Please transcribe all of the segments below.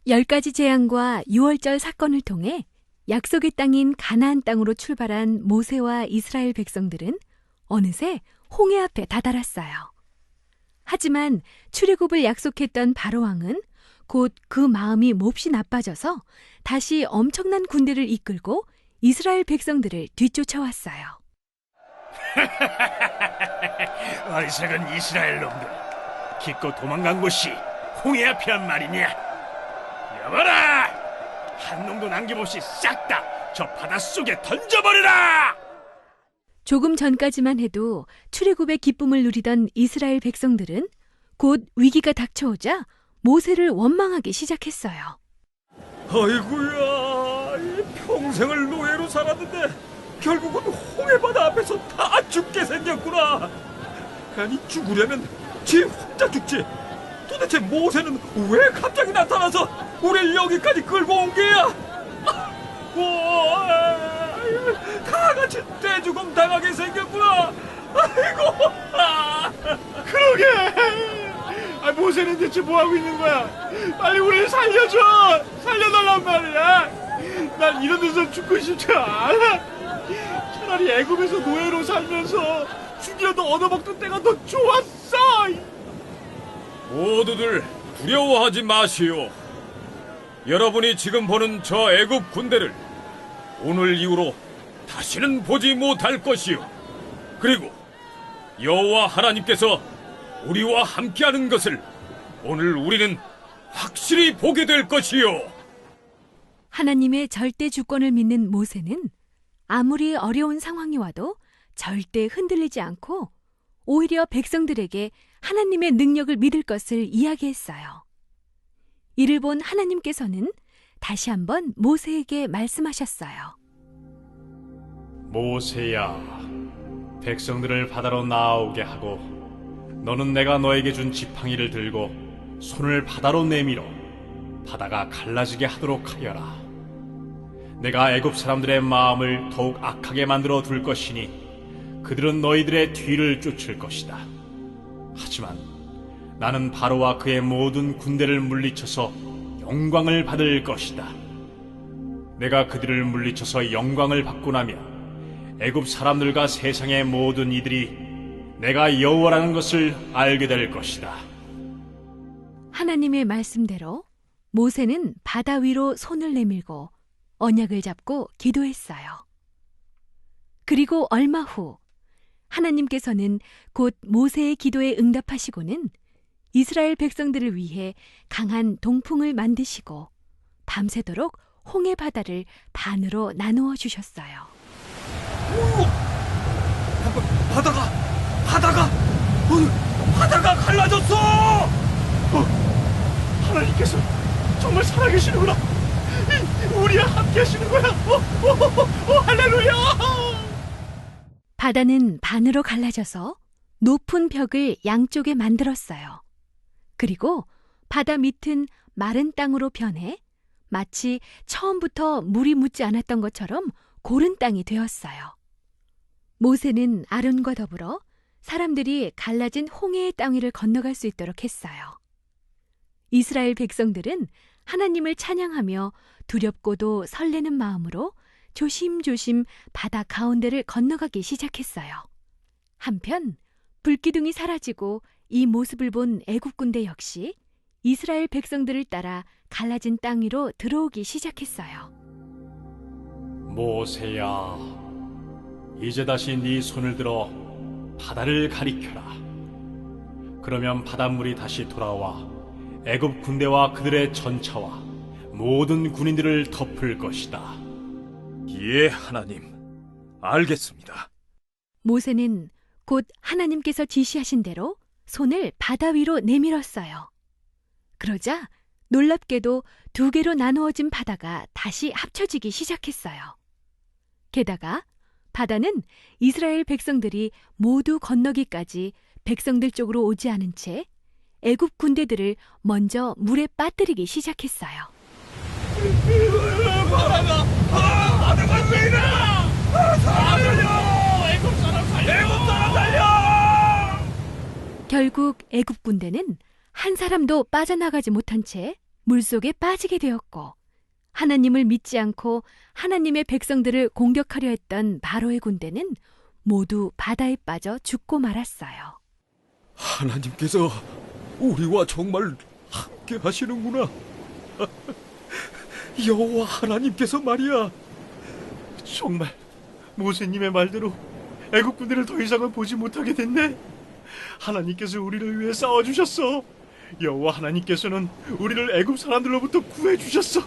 10가지 재앙과 유월절 사건을 통해 약속의 땅인 가나안 땅으로 출발한 모세와 이스라엘 백성들은 어느새 홍해 앞에 다다랐어요. 하지만 출애굽을 약속했던 바로왕은 곧 그 마음이 몹시 나빠져서 다시 엄청난 군대를 이끌고 이스라엘 백성들을 뒤쫓아왔어요. 어리석은 이스라엘 놈들, 기껏 도망간 곳이 홍해 앞이란 말이냐? 여봐라! 한 놈도 남김없이 싹 다 저 바닷속에 던져버리라! 조금 전까지만 해도 출애굽의 기쁨을 누리던 이스라엘 백성들은 곧 위기가 닥쳐오자 모세를 원망하기 시작했어요. 아이고야, 평생을 노예로 살았는데 결국은 홍해바다 앞에서 다 죽게 생겼구나. 아니, 죽으려면 지 혼자 죽지. 도대체 모세는 왜 갑자기 나타나서 우릴 여기까지 끌고 온 게야? 다 같이 떼죽음 당하게 생겼구나. 아이고. 그러게! 모세는 대체 뭐하고 있는 거야? 빨리 우리를 살려줘! 살려달란 말이야! 난 이런 데서 죽고 싶지 않아! 차라리 애굽에서 노예로 살면서 죽이려도 얻어먹던 때가 더 좋았어! 모두들 두려워하지 마시오. 여러분이 지금 보는 저 애굽 군대를 오늘 이후로 다시는 보지 못할 것이오. 그리고 여호와 하나님께서 우리와 함께하는 것을 오늘 우리는 확실히 보게 될 것이오. 하나님의 절대 주권을 믿는 모세는 아무리 어려운 상황이 와도 절대 흔들리지 않고 오히려 백성들에게 하나님의 능력을 믿을 것을 이야기했어요. 이를 본 하나님께서는 다시 한번 모세에게 말씀하셨어요. 모세야, 백성들을 바다로 나아오게 하고 너는 내가 너에게 준 지팡이를 들고 손을 바다로 내밀어 바다가 갈라지게 하도록 하여라. 내가 애굽 사람들의 마음을 더욱 악하게 만들어 둘 것이니 그들은 너희들의 뒤를 쫓을 것이다. 하지만 나는 바로와 그의 모든 군대를 물리쳐서 영광을 받을 것이다. 내가 그들을 물리쳐서 영광을 받고 나면 애굽 사람들과 세상의 모든 이들이 내가 여호와라는 것을 알게 될 것이다. 하나님의 말씀대로 모세는 바다 위로 손을 내밀고 언약을 잡고 기도했어요. 그리고 얼마 후 하나님께서는 곧 모세의 기도에 응답하시고는 이스라엘 백성들을 위해 강한 동풍을 만드시고 밤새도록 홍해 바다를 반으로 나누어 주셨어요. 바다가 갈라졌어. 하나님께서 정말 살아계시는구나! 우리와 함께 하시는 거야! 할렐루야! 바다는 반으로 갈라져서 높은 벽을 양쪽에 만들었어요. 그리고 바다 밑은 마른 땅으로 변해 마치 처음부터 물이 묻지 않았던 것처럼 고른 땅이 되었어요. 모세는 아론과 더불어 사람들이 갈라진 홍해의 땅 위를 건너갈 수 있도록 했어요. 이스라엘 백성들은 하나님을 찬양하며 두렵고도 설레는 마음으로 조심조심 바다 가운데를 건너가기 시작했어요. 한편 불기둥이 사라지고 이 모습을 본 애굽 군대 역시 이스라엘 백성들을 따라 갈라진 땅 위로 들어오기 시작했어요. 모세야, 이제 다시 네 손을 들어 바다를 가리켜라. 그러면 바닷물이 다시 돌아와 애굽 군대와 그들의 전차와 모든 군인들을 덮을 것이다. 예, 하나님. 알겠습니다. 모세는 곧 하나님께서 지시하신 대로 손을 바다 위로 내밀었어요. 그러자 놀랍게도 2개로 나누어진 바다가 다시 합쳐지기 시작했어요. 게다가 바다는 이스라엘 백성들이 모두 건너기까지 백성들 쪽으로 오지 않은 채 애굽 군대들을 먼저 물에 빠뜨리기 시작했어요. 바다가 왜 이래? 살려! 애굽 사람 살려! 결국 애굽 군대는 한 사람도 빠져나가지 못한 채 물속에 빠지게 되었고 하나님을 믿지 않고 하나님의 백성들을 공격하려 했던 바로의 군대는 모두 바다에 빠져 죽고 말았어요. 하나님께서 우리와 정말 함께 하시는구나. 여호와 하나님께서 말이야. 정말 모세님의 말대로 애국 군대를 더 이상은 보지 못하게 됐네. 하나님께서 우리를 위해 싸워주셨어. 여호와 하나님께서는 우리를 애국 사람들로부터 구해주셨어.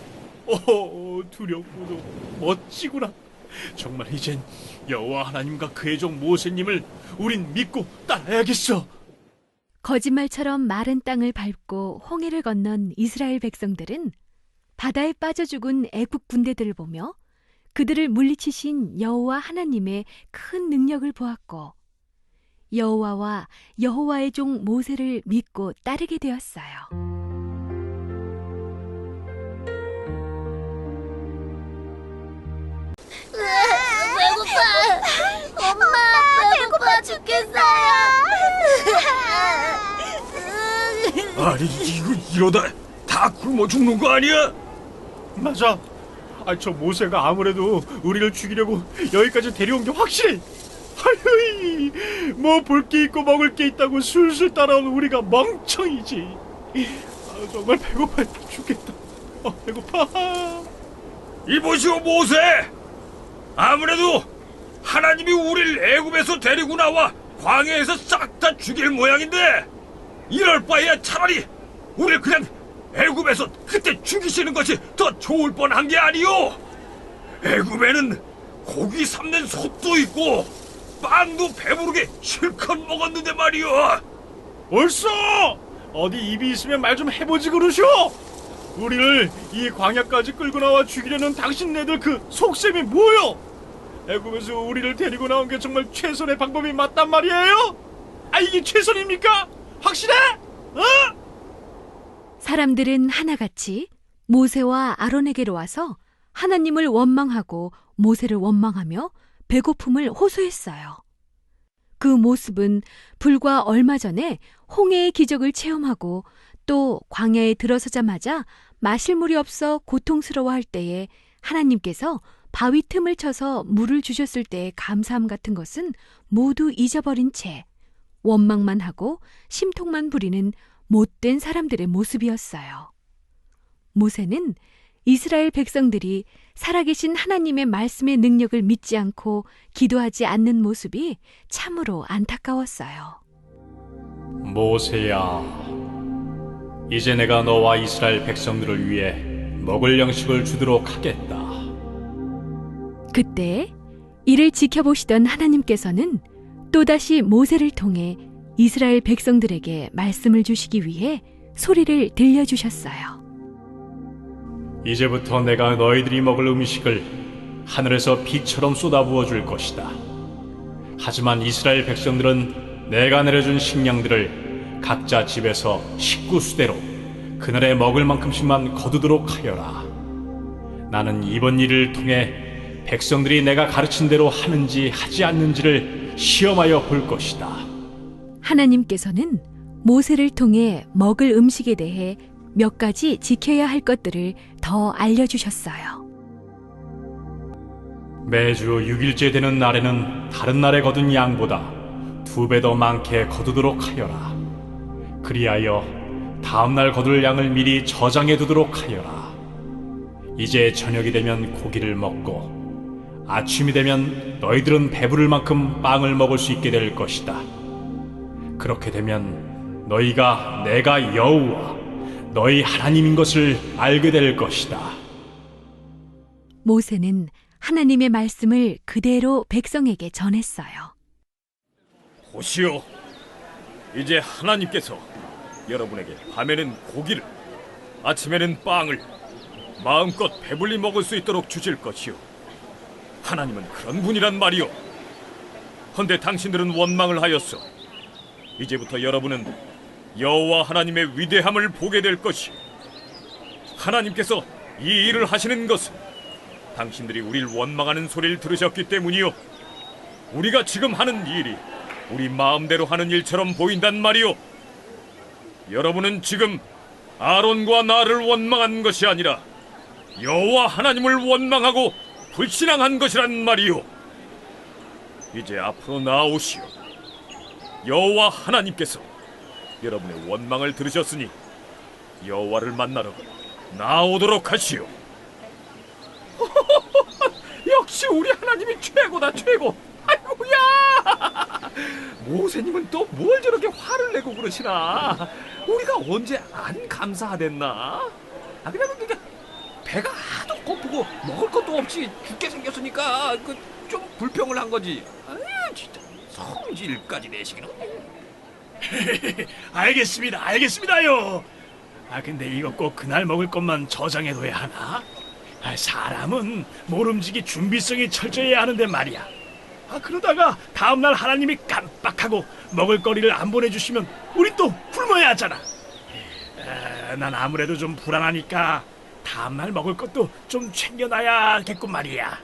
두렵고도 멋지구나. 정말 이젠 여호와 하나님과 그의 종 모세님을 우린 믿고 따라야겠어. 거짓말처럼 마른 땅을 밟고 홍해를 건넌 이스라엘 백성들은 바다에 빠져 죽은 애국 군대들을 보며 그들을 물리치신 여호와 하나님의 큰 능력을 보았고 여호와와 여호와의 종 모세를 믿고 따르게 되었어요. 배고파. 엄마, 배고파 죽겠어요. 아니 이러다 다 굶어 죽는 거 아니야? 맞아. 저 모세가 아무래도 우리를 죽이려고 여기까지 데려온 게 확실해. 하이, 뭐 볼 게 있고 먹을 게 있다고 술술 따라오는 우리가 멍청이지. 정말 배고파 죽겠다. 배고파. 이보시오 모세. 아무래도 하나님이 우리를 애굽에서 데리고 나와 광야에서 싹 다 죽일 모양인데 이럴 바에야 차라리 우리를 그냥 애굽에서 그때 죽이시는 것이 더 좋을 뻔한 게 아니오. 애굽에는 고기 삶는 솥도 있고 빵도 배부르게 실컷 먹었는데 말이오. 옳소. 어디 입이 있으면 말 좀 해보지 그러시오. 우리를 이 광야까지 끌고 나와 죽이려는 당신네들 그 속셈이 뭐요? 애굽에서 우리를 데리고 나온 게 정말 최선의 방법이 맞단 말이에요? 이게 최선입니까? 확실해? 사람들은 하나같이 모세와 아론에게로 와서 하나님을 원망하고 모세를 원망하며 배고픔을 호소했어요. 그 모습은 불과 얼마 전에 홍해의 기적을 체험하고 또 광야에 들어서자마자 마실 물이 없어 고통스러워할 때에 하나님께서 바위 틈을 쳐서 물을 주셨을 때의 감사함 같은 것은 모두 잊어버린 채 원망만 하고 심통만 부리는 못된 사람들의 모습이었어요. 모세는 이스라엘 백성들이 살아계신 하나님의 말씀의 능력을 믿지 않고 기도하지 않는 모습이 참으로 안타까웠어요. 모세야, 이제 내가 너와 이스라엘 백성들을 위해 먹을 양식을 주도록 하겠다. 그때 이를 지켜보시던 하나님께서는 또다시 모세를 통해 이스라엘 백성들에게 말씀을 주시기 위해 소리를 들려주셨어요. 이제부터 내가 너희들이 먹을 음식을 하늘에서 비처럼 쏟아부어 줄 것이다. 하지만 이스라엘 백성들은 내가 내려준 식량들을 각자 집에서 식구 수대로 그날에 먹을 만큼씩만 거두도록 하여라. 나는 이번 일을 통해 백성들이 내가 가르친 대로 하는지 하지 않는지를 시험하여 볼 것이다. 하나님께서는 모세를 통해 먹을 음식에 대해 몇 가지 지켜야 할 것들을 더 알려주셨어요. 매주 6일째 되는 날에는 다른 날에 거둔 양보다 2배 더 많게 거두도록 하여라. 그리하여 다음 날 거둘 양을 미리 저장해 두도록 하여라. 이제 저녁이 되면 고기를 먹고 아침이 되면 너희들은 배부를 만큼 빵을 먹을 수 있게 될 것이다. 그렇게 되면 너희가 내가 여호와 너희 하나님인 것을 알게 될 것이다. 모세는 하나님의 말씀을 그대로 백성에게 전했어요. 보시오, 이제 하나님께서 여러분에게 밤에는 고기를, 아침에는 빵을 마음껏 배불리 먹을 수 있도록 주실 것이오. 하나님은 그런 분이란 말이오. 헌데 당신들은 원망을 하였어. 이제부터 여러분은 여호와 하나님의 위대함을 보게 될 것이오. 하나님께서 이 일을 하시는 것은 당신들이 우리를 원망하는 소리를 들으셨기 때문이오. 우리가 지금 하는 일이 우리 마음대로 하는 일처럼 보인단 말이오. 여러분은 지금 아론과 나를 원망한 것이 아니라 여호와 하나님을 원망하고 불신앙한 것이란 말이요. 이제 앞으로 나아오시오. 여호와 하나님께서 여러분의 원망을 들으셨으니 여호와를 만나러 나오도록 하시오. 역시 우리 하나님이 최고다, 최고. 아이고야! 모세님은 또 뭘 저렇게 화를 내고 그러시나? 우리가 언제 안 감사하댔나? 그냥 배가 하도 고프고 먹을 것도 없이 죽게 생겼으니까 좀 불평을 한 거지. 진짜 성질까지 내시기는. 알겠습니다요. 근데 이거 꼭 그날 먹을 것만 저장해둬야 하나? 사람은 모름지기 준비성이 철저해야 하는데 말이야. 그러다가 다음날 하나님이 깜빡하고 먹을 거리를 안 보내주시면 우리 또 굶어야 하잖아. 난 아무래도 좀 불안하니까 다음날 먹을 것도 좀 챙겨놔야겠군 말이야.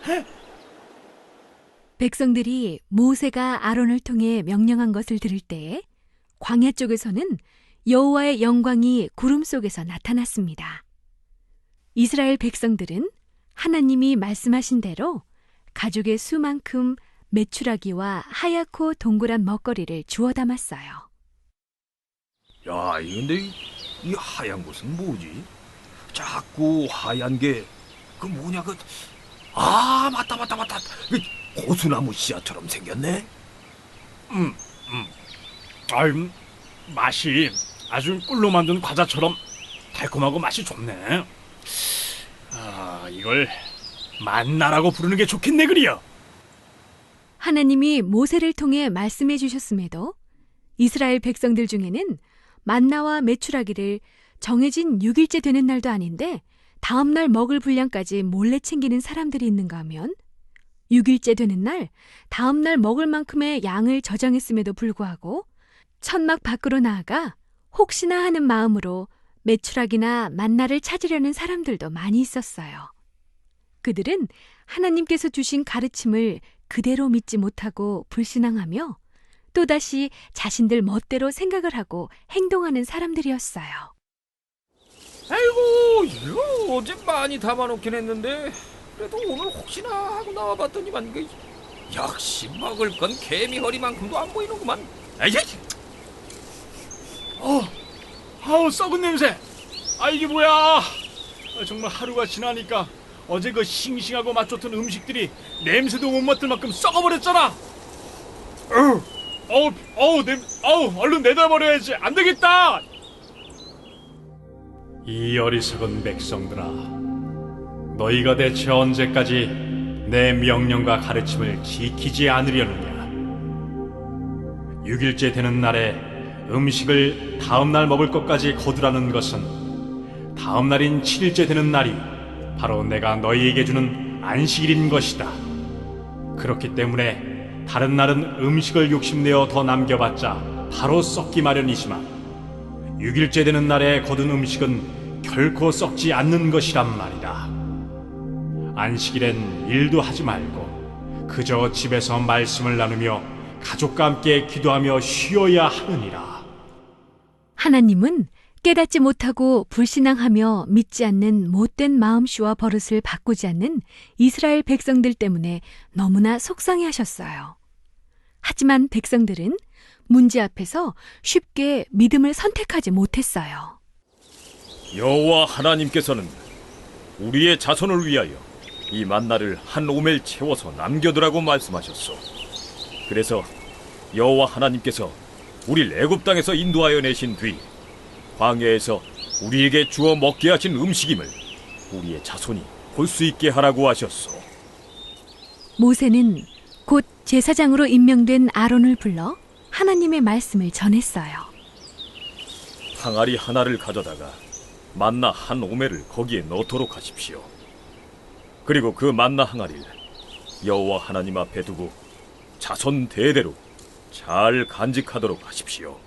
백성들이 모세가 아론을 통해 명령한 것을 들을 때에 광야 쪽에서는 여호와의 영광이 구름 속에서 나타났습니다. 이스라엘 백성들은 하나님이 말씀하신 대로 가족의 수만큼 메추라기와 하얗고 동그란 먹거리를 주워 담았어요. 야, 근데 이 하얀 것은 뭐지? 자꾸 하얀 게 그 뭐냐 맞다. 고수나무 씨앗처럼 생겼네. 맛이 아주 꿀로 만든 과자처럼 달콤하고 맛이 좋네. 이걸 만나라고 부르는 게 좋겠네 그리요. 하나님이 모세를 통해 말씀해 주셨음에도 이스라엘 백성들 중에는 만나와 메추라기를 정해진 6일째 되는 날도 아닌데 다음 날 먹을 분량까지 몰래 챙기는 사람들이 있는가 하면 6일째 되는 날 다음 날 먹을 만큼의 양을 저장했음에도 불구하고 천막 밖으로 나아가 혹시나 하는 마음으로 메추라기나 만나를 찾으려는 사람들도 많이 있었어요. 그들은 하나님께서 주신 가르침을 그대로 믿지 못하고 불신앙하며 또다시 자신들 멋대로 생각을 하고 행동하는 사람들이었어요. 아이고, 이거 어제 많이 담아놓긴 했는데 그래도 오늘 혹시나 하고 나와봤더니만 역시 먹을 건 개미 허리만큼도 안 보이는구만. 썩은 냄새. 이게 뭐야? 정말 하루가 지나니까 어제 그 싱싱하고 맛 좋던 음식들이 냄새도 못 맡을 만큼 썩어버렸잖아. 얼른 내다버려야지. 안 되겠다. 이 어리석은 백성들아, 너희가 대체 언제까지 내 명령과 가르침을 지키지 않으려느냐? 6일째 되는 날에 음식을 다음 날 먹을 것까지 거두라는 것은 다음 날인 7일째 되는 날이 바로 내가 너희에게 주는 안식일인 것이다. 그렇기 때문에 다른 날은 음식을 욕심내어 더 남겨봤자 바로 썩기 마련이지만 6일째 되는 날에 거둔 음식은 결코 썩지 않는 것이란 말이다. 안식일엔 일도 하지 말고 그저 집에서 말씀을 나누며 가족과 함께 기도하며 쉬어야 하느니라. 하나님은 깨닫지 못하고 불신앙하며 믿지 않는 못된 마음씨와 버릇을 바꾸지 않는 이스라엘 백성들 때문에 너무나 속상해하셨어요. 하지만 백성들은 문제 앞에서 쉽게 믿음을 선택하지 못했어요. 여호와 하나님께서는 우리의 자손을 위하여 이 만나를 한 오멜 채워서 남겨두라고 말씀하셨소. 그래서 여호와 하나님께서 우리를 애굽 땅에서 인도하여 내신 뒤 광야에서 우리에게 주어 먹게 하신 음식임을 우리의 자손이 볼 수 있게 하라고 하셨소. 모세는 곧 제사장으로 임명된 아론을 불러 하나님의 말씀을 전했어요. 항아리 하나를 가져다가 만나 한 오멜을 거기에 넣도록 하십시오. 그리고 그 만나 항아리를 여호와 하나님 앞에 두고 자손 대대로 잘 간직하도록 하십시오.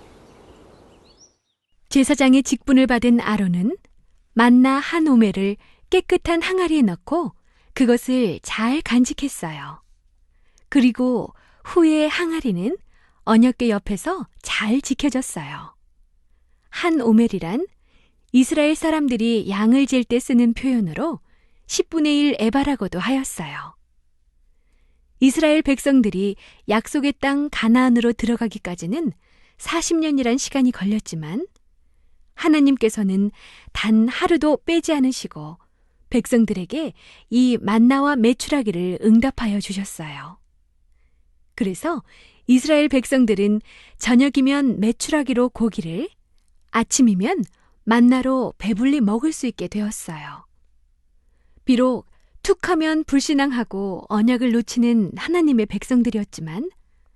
제사장의 직분을 받은 아론은 만나 한 오멜을 깨끗한 항아리에 넣고 그것을 잘 간직했어요. 그리고 후에 항아리는 언약궤 옆에서 잘 지켜졌어요. 한 오멜이란 이스라엘 사람들이 양을 잴 때 쓰는 표현으로 10분의 1 에바라고도 하였어요. 이스라엘 백성들이 약속의 땅 가나안으로 들어가기까지는 40년이란 시간이 걸렸지만 하나님께서는 단 하루도 빼지 않으시고 백성들에게 이 만나와 메추라기를 응답하여 주셨어요. 그래서 이스라엘 백성들은 저녁이면 메추라기로 고기를, 아침이면 만나로 배불리 먹을 수 있게 되었어요. 비록 툭하면 불신앙하고 언약을 놓치는 하나님의 백성들이었지만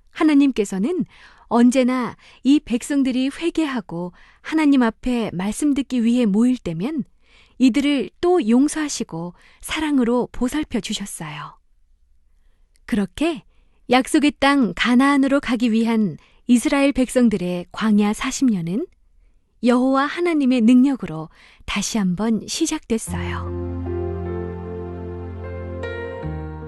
하나님께서는 언제나 이 백성들이 회개하고 하나님 앞에 말씀 듣기 위해 모일 때면 이들을 또 용서하시고 사랑으로 보살펴 주셨어요. 그렇게 약속의 땅 가나안으로 가기 위한 이스라엘 백성들의 광야 40년은 여호와 하나님의 능력으로 다시 한번 시작됐어요.